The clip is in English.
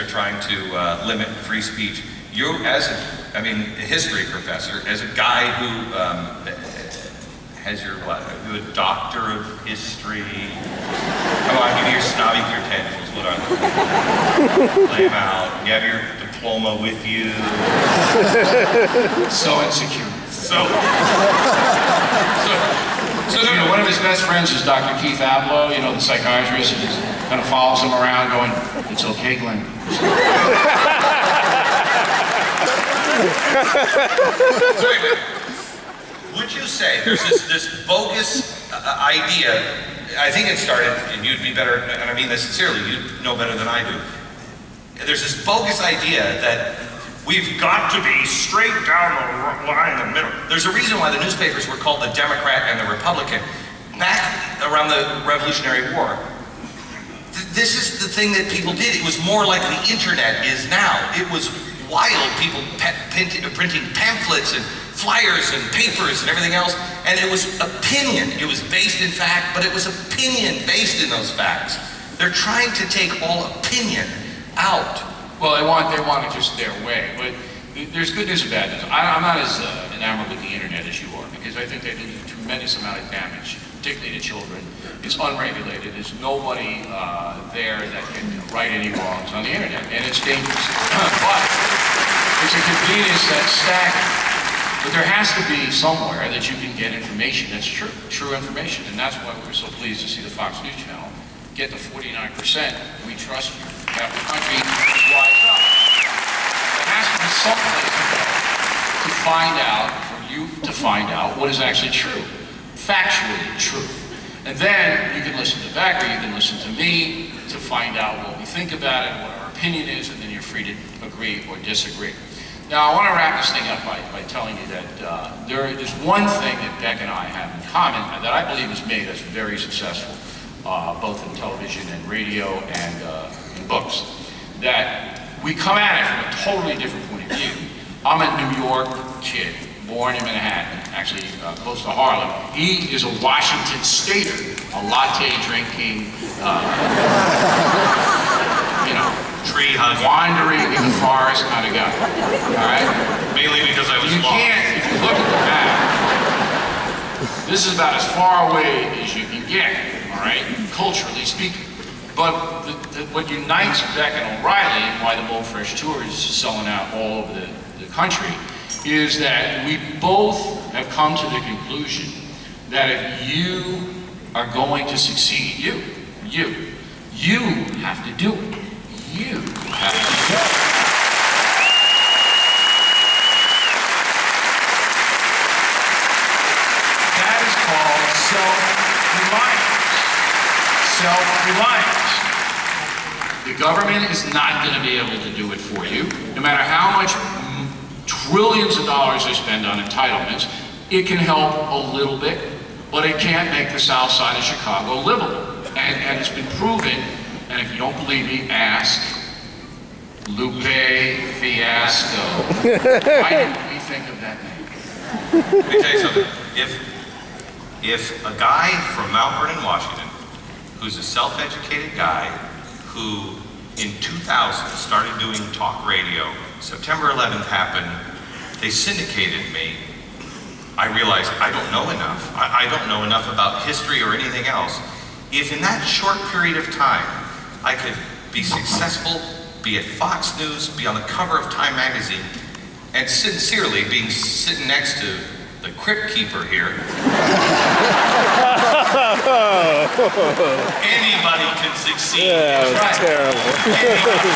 they're trying to limit free speech. You, as a history professor, as a guy who has your what? You're a doctor of history. Come on, give me your snobby credentials. What are they? Lay them out. You have your diploma with you. So insecure. So you know, one of his best friends is Dr. Keith Abloh, you know, the psychiatrist, and he kind of follows him around going, "It's okay, Glenn." Would you say there's this bogus idea, I think it started, and you'd be better, and I mean this sincerely, you know better than I do. There's this bogus idea that we've got to be straight down the line in the middle. There's a reason why the newspapers were called the Democrat and the Republican. Back around the Revolutionary War, this is the thing that people did. It was more like the internet is now. It was wild, people printing pamphlets and flyers and papers and everything else, and it was opinion. It was based in fact, but it was opinion based in those facts. They're trying to take all opinion out. Well, they want it just their way, but there's good news and bad news. I'm not as enamored with the internet as you are, because I think they do a tremendous amount of damage, particularly to children. It's unregulated. There's nobody there that can right any wrongs on the internet, and it's dangerous. But it's a convenience that's staggering. But there has to be somewhere that you can get information that's true information, and that's why we're so pleased to see the Fox News Channel get the 49%. We trust you. Have the country wise up. There has to be some place to go to find out, for you to find out what is actually true, factually true. And then you can listen to Becker, you can listen to me to find out what we think about it, what our opinion is, and then you're free to agree or disagree. Now, I want to wrap this thing up by telling you that there's one thing that Beck and I have in common that I believe has made us very successful, both in television and radio and in books, that we come at it from a totally different point of view. I'm a New York kid, born in Manhattan, actually close to Harlem. He is a Washington Stater, a latte drinking, you know, Tree hugging, wandering in the forest kind of guy. All right? Mainly because I was lost. If you look at the map, this is about as far away as you can get, all right, culturally speaking. But what unites Beck and O'Reilly, and why the Bold Fresh Tour is selling out all over the country, is that we both have come to the conclusion that if you are going to succeed, you have to do it. You have to do it. That is called self-reliance. Self-reliance. The government is not going to be able to do it for you. No matter how much trillions of dollars they spend on entitlements, it can help a little bit, but it can't make the south side of Chicago livable. And it's been proven, and if you don't believe me, ask Lupe Fiasco. Why didn't we think of that name? Let me tell you something. If a guy from Mount Vernon, Washington, who's a self-educated guy, who in 2000 started doing talk radio, September 11th happened, they syndicated me, I realized I don't know enough. I don't know enough about history or anything else. If in that short period of time, I could be successful, be at Fox News, be on the cover of Time magazine, and sincerely being sitting next to the crypt keeper here, anybody can succeed. Yeah, that was terrible. Anybody.